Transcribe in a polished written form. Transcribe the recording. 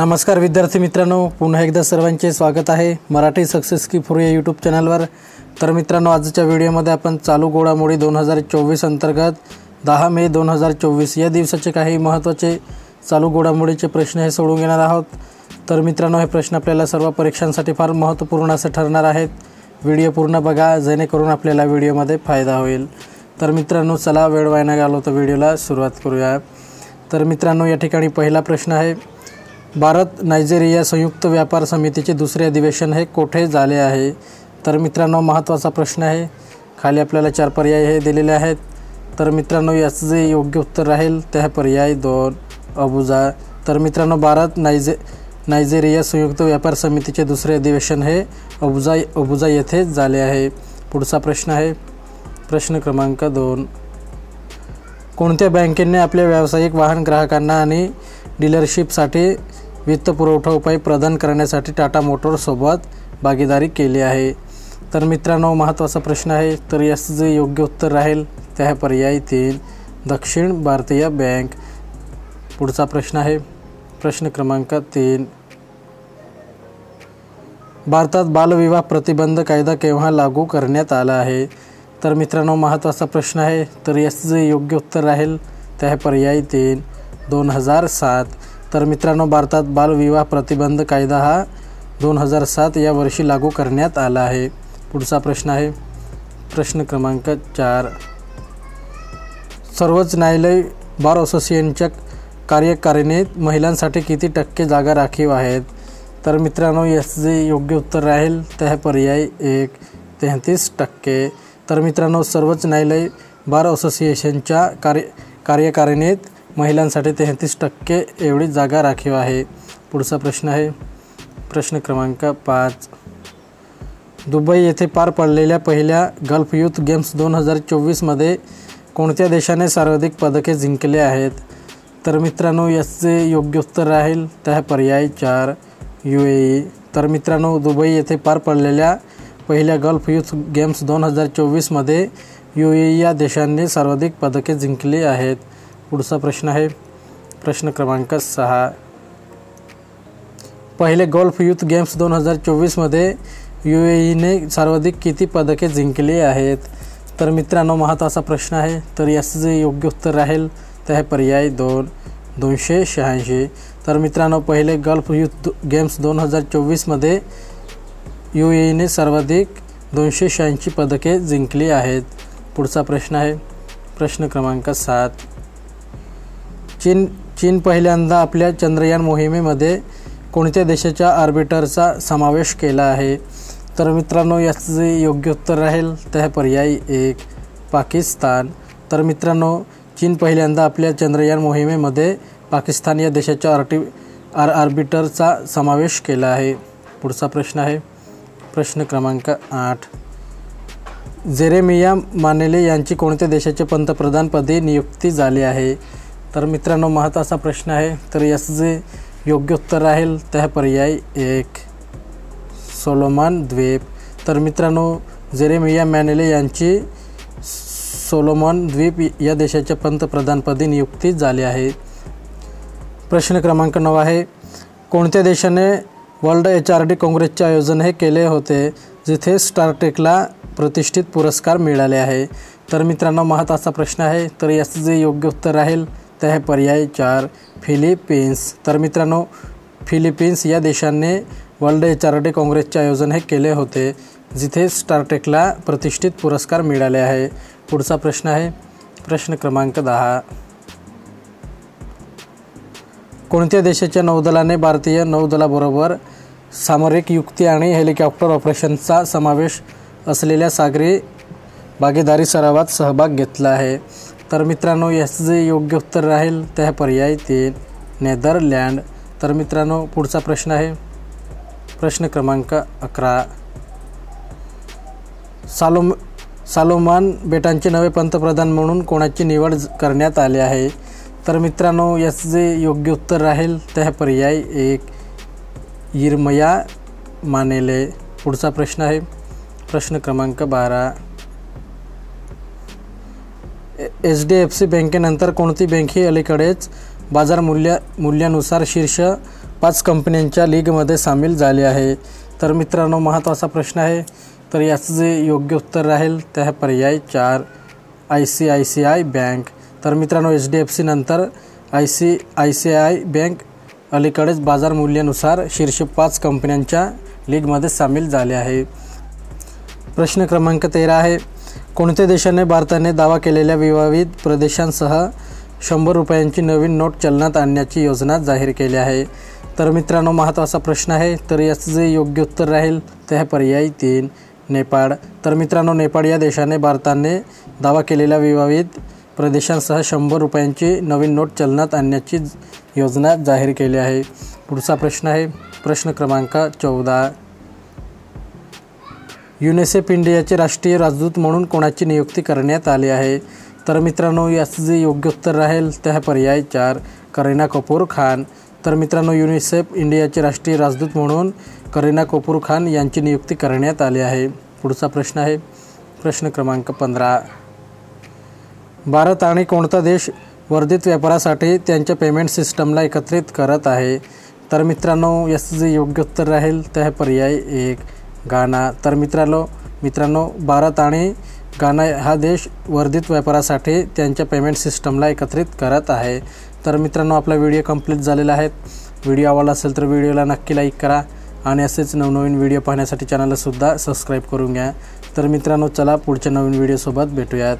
नमस्कार विद्यार्थी मित्रांनो, पुन्हा एकदा सर्वांचे स्वागत आहे मराठी सक्सेस की फॉर या यूट्यूब चॅनलवर। तर मित्रांनो, आजच्या व्हिडिओमध्ये आपण चालू घडामोडी 2024 अंतर्गत 10 मे 2024 या दिवसाचे काही महत्त्वाचे चालू घडामोडीचे प्रश्न हे सोडवून घेणार आहोत। तर मित्रांनो, हे प्रश्न आपल्याला सर्व परीक्षांसाठी फार महत्त्वपूर्ण असे ठरणार आहेत। व्हिडिओ पूर्ण बघा जेणेकरून आपल्याला व्हिडिओमध्ये फायदा होईल। तर मित्रांनो, चला वेळ वाया न घालवता व्हिडिओला सुरुवात करूया। तर मित्रांनो, या ठिकाणी पहिला प्रश्न आहे, भारत नायजेरिया संयुक्त व्यापार समितीचे दुसरे अधिवेशन हे कोठे झाले आहे? तर मित्रांनो, महत्त्वाचा प्रश्न आहे। खाली आपल्याला 4 पर्याय हे दिलेले आहेत। तर मित्रांनो, याचं जे योग्य उत्तर राहील ते पर्याय 2 अबुजा। तर मित्रांनो, भारत नायजेरिया संयुक्त व्यापार समितीचे दुसरे अधिवेशन हे अबुजा येथे झाले आहे। पुढचा प्रश्न आहे, प्रश्न क्रमांक 2, कोणत्या बँकेने आपल्या व्यावसायिक वाहन ग्राहकांना आणि डीलरशिपसाठी वित्तपुरवठा उपाय प्रदान करण्यासाठी टाटा मोटर्ससोबत भागीदारी केली आहे? तर मित्रांनो, महत्त्वाचा प्रश्न आहे। तर याचं जे योग्य उत्तर राहील ते आहे पर्याय 3 दक्षिण भारतीय बँक। पुढचा प्रश्न आहे, प्रश्न क्रमांक 3, भारतात बालविवाह प्रतिबंध कायदा केव्हा लागू करण्यात आला आहे? तर मित्रांनो, महत्त्वाचा प्रश्न आहे। तर याचं जे योग्य उत्तर राहील ते आहे पर्याय 3 2007। तर मित्रांनो, भारतात बालविवाह प्रतिबंध कायदा हा 2007 या वर्षी लागू करण्यात आला आहे। पुढचा प्रश्न आहे, प्रश्न क्रमांक 4, सर्वोच्च न्यायालय बार असोसिएशनच्या कार्यकारिणीत महिलांसाठी किती टक्के जागा राखीव आहेत? तर मित्रांनो, याचं जे योग्य उत्तर राहील ते आहे पर्याय 1 33%। तर मित्रांनो, सर्वोच्च न्यायालय बार असोसिएशनच्या कार्यकारिणीत महिलांसाठी 33% एवढी जागा राखीव आहे। पुढचा प्रश्न आहे, प्रश्न क्रमांक 5, दुबई येथे पार पडलेल्या पहिल्या गल्फ यूथ गेम्स 2024मध्ये कोणत्या देशाने सर्वाधिक पदके जिंकले आहेत? तर मित्रांनो, याचे योग्य उत्तर राहील ते आहे पर्याय 4 UAE। तर मित्रांनो, दुबई येथे पार पडलेल्या पहिल्या गल्फ यूथ गेम्स 2024मध्ये UAE या देशांनी सर्वाधिक पदके जिंकली आहेत। पुढचा प्रश्न आहे, प्रश्न क्रमांक 6, पहिले गोल्फ यूथ गेम्स 2024मध्ये UAEने सर्वाधिक किती पदके जिंकली आहेत? तर मित्रांनो, महत्त्वाचा प्रश्न आहे। तर याचं जे योग्य उत्तर राहील ते आहे पर्याय 2 286। तर मित्रांनो, पहिले गल्फ यूथ गेम्स 2024मध्ये UAEने सर्वाधिक 286 पदके जिंकली आहेत। पुढचा प्रश्न आहे, प्रश्न क्रमांक 7, चीन पहिल्यांदा आपल्या चंद्रयान मोहिमेमध्ये कोणत्या देशाच्या ऑर्बिटरचा समावेश केला आहे? तर मित्रांनो, याचं जे योग्य उत्तर राहील ते आहे पर्याय 1 पाकिस्तान। तर मित्रांनो, चीन पहिल्यांदा आपल्या चंद्रयान मोहिमेमध्ये पाकिस्तान या देशाच्या ऑर्बिटरचा समावेश केला आहे। पुढचा प्रश्न आहे, प्रश्न क्रमांक 8, जेरेमिया मानेले यांची कोणत्या देशाचे पंतप्रधानपदी नियुक्ती झाली आहे? तर मित्रांनो, महत्त्वाचा प्रश्न आहे। तर याचं जे योग्य उत्तर राहील ते आहे पर्याय 1 सोलोमन द्वीप। तर मित्रांनो, जेरेमिया मानेले यांची सोलोमन द्वीप या देशाच्या पंतप्रधानपदी नियुक्ती झाली आहे। प्रश्न क्रमांक 9 आहे, कोणत्या देशाने वर्ल्ड HRD काँग्रेसचे आयोजन हे केले होते जिथे स्टारटेकला प्रतिष्ठित पुरस्कार मिळाले आहे? तर मित्रांनो, महत्त्वाचा प्रश्न आहे। तर याचं जे योग्य उत्तर राहील ते आहे पर्याय 4 फिलिपिन्स। तर मित्रांनो, फिलिपिन्स या देशाने वर्ल्ड HRD काँग्रेसचे आयोजन हे केले होते जिथे स्टारटेकला प्रतिष्ठित पुरस्कार मिळाले आहे। पुढचा प्रश्न आहे, प्रश्न क्रमांक 10, कोणत्या देशाच्या नौदलाने भारतीय नौदलाबरोबर सामरिक युक्ती आणि हेलिकॉप्टर ऑपरेशनचा समावेश असलेल्या सागरी भागीदारी सरावात सहभाग घेतला आहे? तर मित्रांनो, याचं जे योग्य उत्तर राहील ते आहे पर्याय 3 नेदरलँड। तर मित्रांनो, पुढचा प्रश्न आहे, प्रश्न क्रमांक 11, सालोमन बेटांचे नवे पंतप्रधान म्हणून कोणाची निवड करण्यात आली आहे? तर मित्रांनो, याचं जे योग्य उत्तर राहील ते आहे पर्याय 1 यिर्मया मानेले। पुढचा प्रश्न आहे, प्रश्न क्रमांक 12, HDFC बँकेनंतर कोणती बँक ही अलीकडेच बाजार मूल्यानुसार शीर्ष 5 कंपन्यांच्या लीगमध्ये सामील झाली आहे। तर मित्रांनो महत्त्वाचा प्रश्न आहे, तर याचं जे योग्य उत्तर राहील ते आहे पर्याय 4 ICICI बँक। तर मित्रांनो HDFC नंतर ICICI बँक अलीकडेच बाजार मूल्यानुसार शीर्ष 5 कंपन्यांच्या लीगमध्ये सामील झाले आहे। प्रश्न क्रमांक 13 आहे, कोणत्या देशाने भारताने दावा केलेल्या विवादित प्रदेशांसह 100 रुपयांची नवीन नोट चलनात आणण्याची योजना जाहीर केली आहे? तर मित्रांनो महत्त्वाचा प्रश्न आहे, तर याचं जे योग्य उत्तर राहील ते आहे पर्याय 3 नेपाळ। तर मित्रांनो नेपाळ या देशाने भारताने दावा केलेल्या विवादित प्रदेशांसह 100 रुपयांची नवीन नोट चलनात आणण्याची योजना जाहीर केली आहे। पुढचा प्रश्न आहे प्रश्न क्रमांक 14, युनिसेफ इंडियाचे राष्ट्रीय राजदूत म्हणून कोणाची नियुक्ती करण्यात आली आहे? तर मित्रांनो याचं जे योग्य उत्तर राहील ते आहे पर्याय 4 करीना कपूर खान। तर मित्रांनो युनिसेफ इंडियाचे राष्ट्रीय राजदूत म्हणून करीना कपूर खान यांची नियुक्ती करण्यात आली आहे। पुढचा प्रश्न आहे प्रश्न क्रमांक 15, भारत आणि कोणता देश वर्धित व्यापारासाठी त्यांच्या पेमेंट सिस्टमला एकत्रित करत आहे? तर मित्रांनो याचं जे योग्य उत्तर राहील ते आहे पर्याय 1 गाना। तर मित्रांनो भारत आणि गाना हा देश वर्धित व्यापारासाठी त्यांच्या पेमेंट सिस्टमला एकत्रित करत आहे। तर मित्रांनो आपला व्हिडिओ कंप्लीट झालेला आहे। व्हिडिओ आवडला असेल तर व्हिडिओला नक्की लाईक करा आणि असेच नवनवीन व्हिडिओ पाहण्यासाठी चॅनलला सुद्धा सबस्क्राईब करून घ्या। तर मित्रांनो चला पुढच्या नवीन व्हिडिओसोबत भेटूयात।